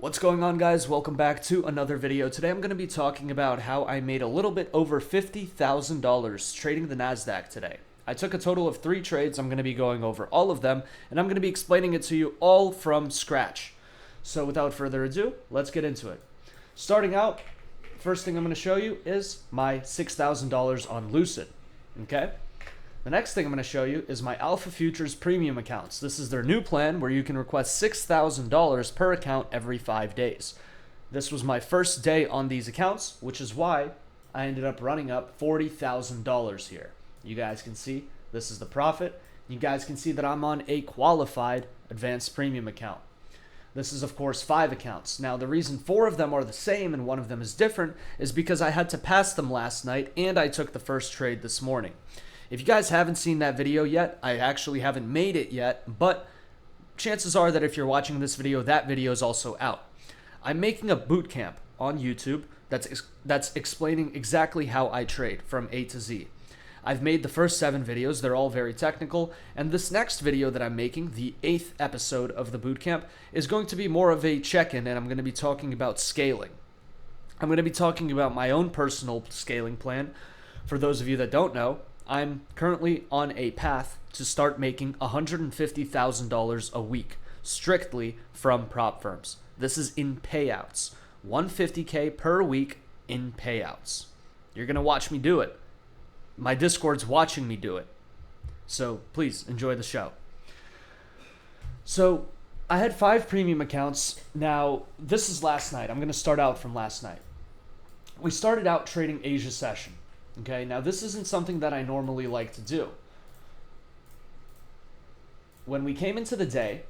What's going on, guys? Welcome back to another video. Today I'm going to be talking about how I made a little bit over $50,000 trading the NASDAQ today. I took a total of 3 trades. I'm going to be going over all of them, and I'm going to be explaining it to you all from scratch. So without further ado, let's get into it. Starting out, first thing I'm going to show you is my $6,000 on Lucid. Okay? The next thing I'm going to show you is my Alpha Futures premium accounts. This is their new plan where you can request $6,000 per account every 5 days. This was my first day on these accounts, which is why I ended up running up $40,000 here. You guys can see this is the profit. You guys can see that I'm on a qualified advanced premium account. This is, of course, 5 accounts. Now, the reason 4 of them are the same and 1 of them is different is because I had to pass them last night and I took the first trade this morning. If you guys haven't seen that video yet, I actually haven't made it yet, but chances are that if you're watching this video, that video is also out. I'm making a boot camp on YouTube that's explaining exactly how I trade from A to Z. I've made the first 7 videos. They're all very technical, and this next video that I'm making, the 8th episode of the boot camp, is going to be more of a check-in, and I'm going to be talking about scaling. I'm going to be talking about my own personal scaling plan. For those of you that don't know, I'm currently on a path to start making $150,000 a week, strictly from prop firms. This is in payouts. $150K per week in payouts. You're going to watch me do it. My Discord's watching me do it. So please enjoy the show. So I had 5 premium accounts. Now, this is last night. I'm going to start out from last night. We started out trading Asia session. Okay, now this isn't something that I normally like to do. When we came into the day,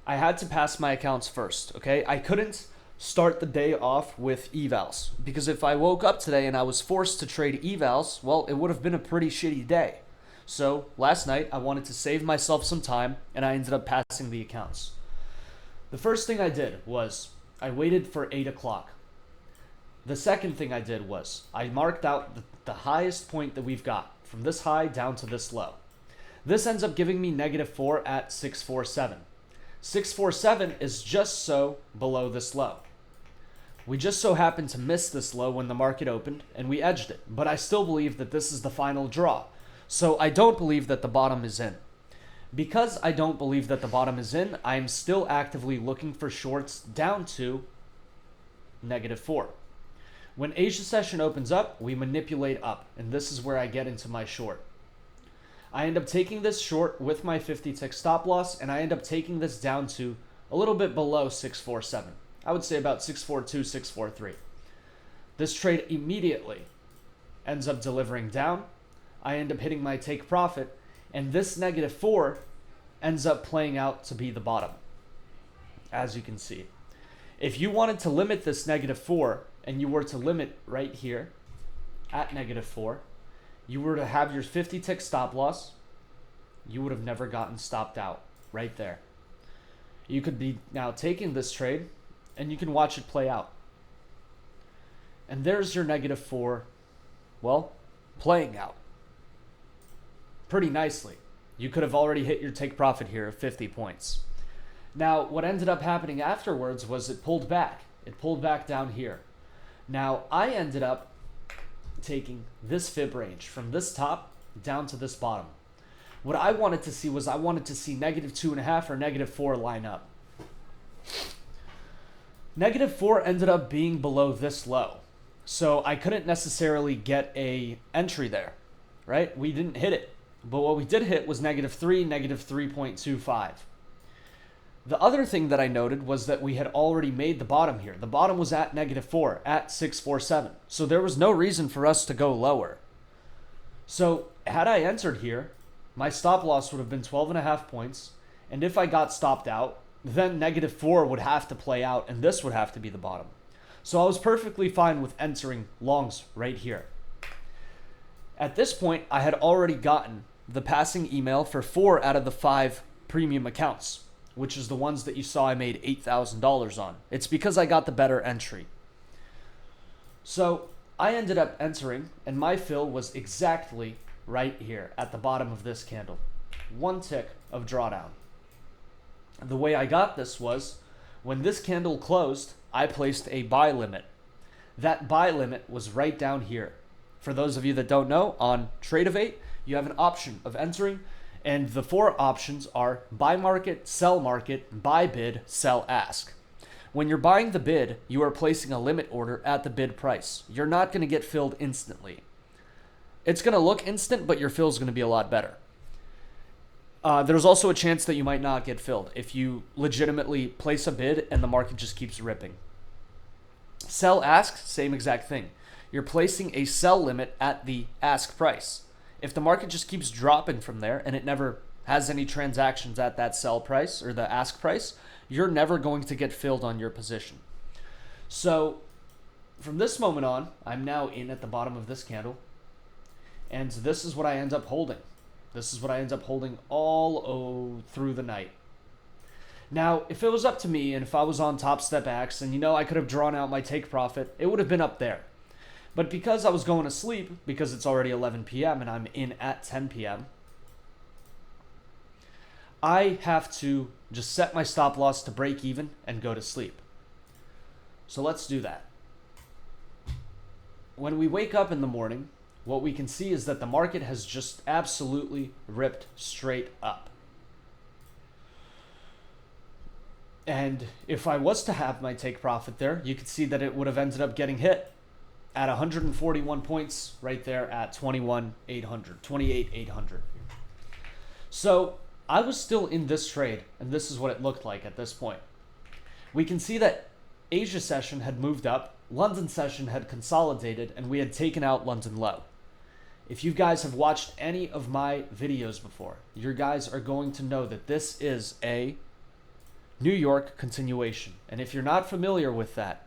I had to pass my accounts first, okay? I couldn't start the day off with evals, because if I woke up today and I was forced to trade evals, well, it would have been a pretty shitty day. So last night, I wanted to save myself some time, and I ended up passing the accounts. The first thing I did was I waited for 8 o'clock. The second thing I did was I marked out the highest point that we've got from this high down to this low. This ends up giving me -4 at 647. 647 is just so below this low. We just so happened to miss this low when the market opened and we edged it, but I still believe that this is the final draw. So I don't believe that the bottom is in. Because I don't believe that the bottom is in, I am still actively looking for shorts down to -4. When Asia session opens up, we manipulate up, and this is where I get into my short. I end up taking this short with my 50-tick stop loss, and I end up taking this down to a little bit below 647. I would say about 642, 643. This trade immediately ends up delivering down. I end up hitting my take profit, and this -4 ends up playing out to be the bottom, as you can see. If you wanted to limit this -4, and you were to limit right here at -4, you were to have your 50-tick stop loss, you would have never gotten stopped out right there. You could be now taking this trade, and you can watch it play out. And there's your -4, well, playing out pretty nicely. You could have already hit your take profit here of 50 points. Now, what ended up happening afterwards was it pulled back. It pulled back down here. Now, I ended up taking this fib range from this top down to this bottom. What I wanted to see was I wanted to see -2.5 or -4 line up. -4 ended up being below this low. So I couldn't necessarily get a entry there, right? We didn't hit it. But what we did hit was -3, -3.25. The other thing that I noted was that we had already made the bottom here. The bottom was at -4, at 647. So there was no reason for us to go lower. So had I entered here, my stop loss would have been 12.5 points. And if I got stopped out, then -4 would have to play out and this would have to be the bottom. So I was perfectly fine with entering longs right here. At this point, I had already gotten the passing email for 4 out of the 5 premium accounts, which is the ones that you saw I made $8,000 on. It's because I got the better entry. So I ended up entering, and my fill was exactly right here at the bottom of this candle. 1 tick of drawdown. The way I got this was When this candle closed, I placed a buy limit. That buy limit was right down here. For those of you that don't know, on Tradeovate, you have an option of entering, and the 4 options are buy market, buy bid, sell ask. When you're buying the bid, you are placing a limit order at the bid price. You're not going to get filled instantly. It's going to look instant, but your fill is going to be a lot better. There's also a chance that you might not get filled if you legitimately place a bid and the market just keeps ripping. Sell ask, same exact thing. You're placing a sell limit at the ask price. If the market just keeps dropping from there and it never has any transactions at that sell price or the ask price, you're never going to get filled on your position. So from this moment on, I'm now in at the bottom of this candle, and this is what I end up holding. This is what I end up holding all through the night. Now, if it was up to me and if I was on Top Step X and I could have drawn out my take profit, it would have been up there. But because I was going to sleep, because it's already 11 p.m. and I'm in at 10 p.m., I have to just set my stop loss to break even and go to sleep. So let's do that. When we wake up in the morning, what we can see is that the market has just absolutely ripped straight up. And if I was to have my take profit there, you could see that it would have ended up getting hit at 141 points right there at 28,800. So I was still in this trade, and this is what it looked like at this point. We can see that Asia session had moved up, London session had consolidated, and we had taken out London low. If you guys have watched any of my videos before, you guys are going to know that this is a New York continuation. And if you're not familiar with that,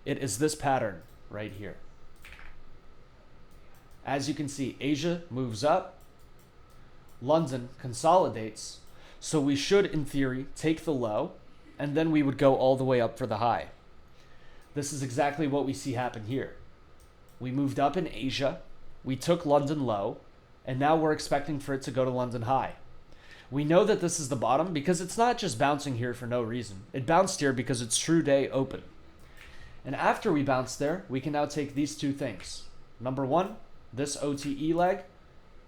it is this pattern right here. As you can see, Asia moves up, London consolidates, so we should, in theory, take the low, and then we would go all the way up for the high. This is exactly what we see happen here. We moved up in Asia, we took London low, and now we're expecting for it to go to London high. We know that this is the bottom because it's not just bouncing here for no reason. It bounced here because it's true day open. And after we bounce there, we can now take these two things. Number one, this OTE leg,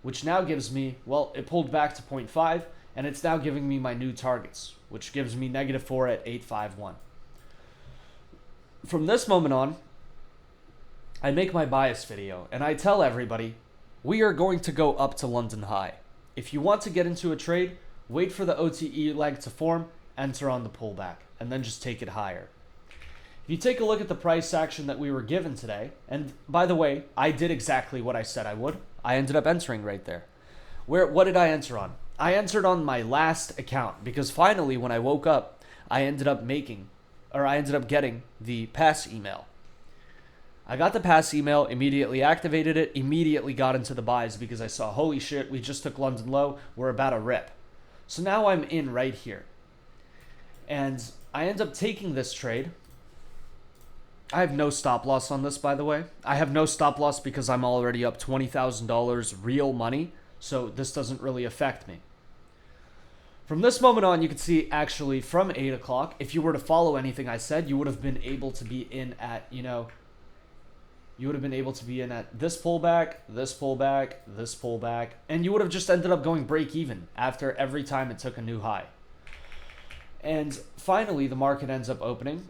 which now gives me, well, it pulled back to 0.5, and it's now giving me my new targets, which gives me -4 at 851. From this moment on, I make my bias video, and I tell everybody, we are going to go up to London high. If you want to get into a trade, wait for the OTE leg to form, enter on the pullback, and then just take it higher. If you take a look at the price action that we were given today, and by the way, I did exactly what I said I would. I ended up entering right there. What did I enter on? I entered on my last account because finally when I woke up, I ended up getting the pass email. I got the pass email, immediately activated it, immediately got into the buys because I saw, holy shit, we just took London low, we're about to rip. So now I'm in right here. And I end up taking this trade. I have no stop loss on this, by the way. I have no stop loss because I'm already up $20,000 real money, so this doesn't really affect me. From this moment on, you can see actually from 8 o'clock, if you were to follow anything I said, you would have been able to be in at, you would have been able to be in at this pullback, this pullback, this pullback, and you would have just ended up going break even after every time it took a new high. And finally, the market ends up opening.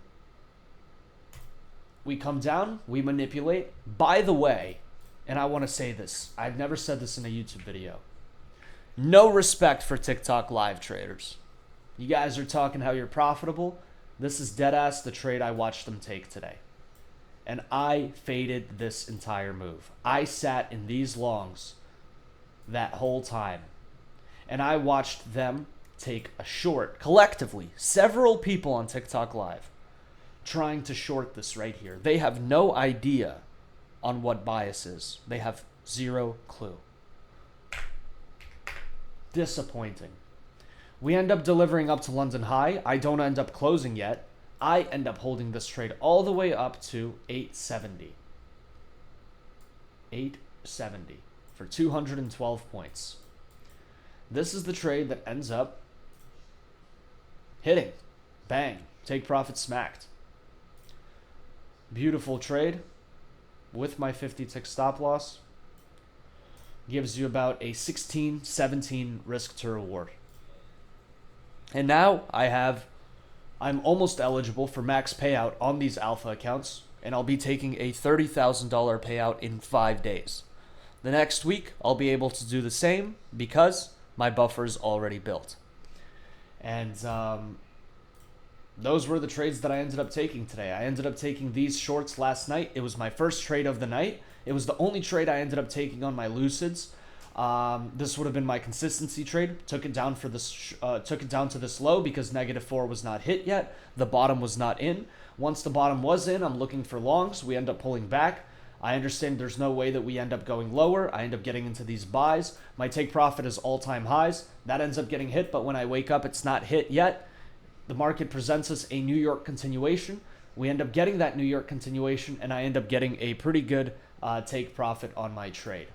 We come down, we manipulate. By the way, and I want to say this, I've never said this in a YouTube video. No respect for TikTok live traders. You guys are talking how you're profitable. This is deadass the trade I watched them take today. And I faded this entire move. I sat in these longs that whole time. And I watched them take a short, collectively, several people on TikTok live trying to short this right here. They have no idea on what bias is. They have zero clue. Disappointing. We end up delivering up to London high. I don't end up closing yet. I end up holding this trade all the way up to 870. 870 for 212 points. This is the trade that ends up hitting. Bang. Take profit smacked. Beautiful trade with my 50 tick stop loss. Gives you about a 16, 17 risk to reward. And now I'm almost eligible for max payout on these alpha accounts, and I'll be taking a $30,000 payout in 5 days. The next week, I'll be able to do the same because my buffer is already built. And those were the trades that I ended up taking today. I ended up taking these shorts last night. It was my first trade of the night. It was the only trade I ended up taking on my Lucids. This would have been my consistency trade. Took it down to this low because -4 was not hit yet. The bottom was not in. Once the bottom was in, I'm looking for longs. We end up pulling back. I understand there's no way that we end up going lower. I end up getting into these buys. My take profit is all-time highs. That ends up getting hit, but when I wake up, it's not hit yet. The market presents us a New York continuation. We end up getting that New York continuation, and I end up getting a pretty good take profit on my trade.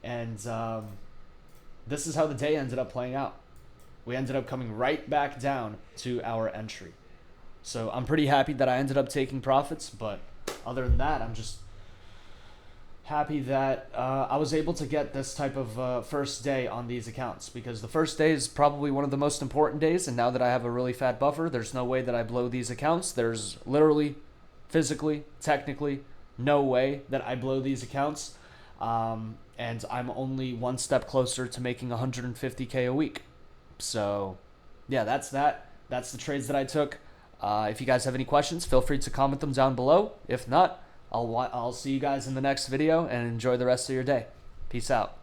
And this is how the day ended up playing out. We ended up coming right back down to our entry. So I'm pretty happy that I ended up taking profits, but other than that, I'm just happy that I was able to get this type of first day on these accounts, because the first day is probably one of the most important days, and now that I have a really fat buffer, there's no way that I blow these accounts. There's literally, physically, technically, no way that I blow these accounts. And I'm only one step closer to making 150K a week. So yeah, that's that. That's the trades that I took. If you guys have any questions, feel free to comment them down below. If not, I'll see you guys in the next video, and enjoy the rest of your day. Peace out.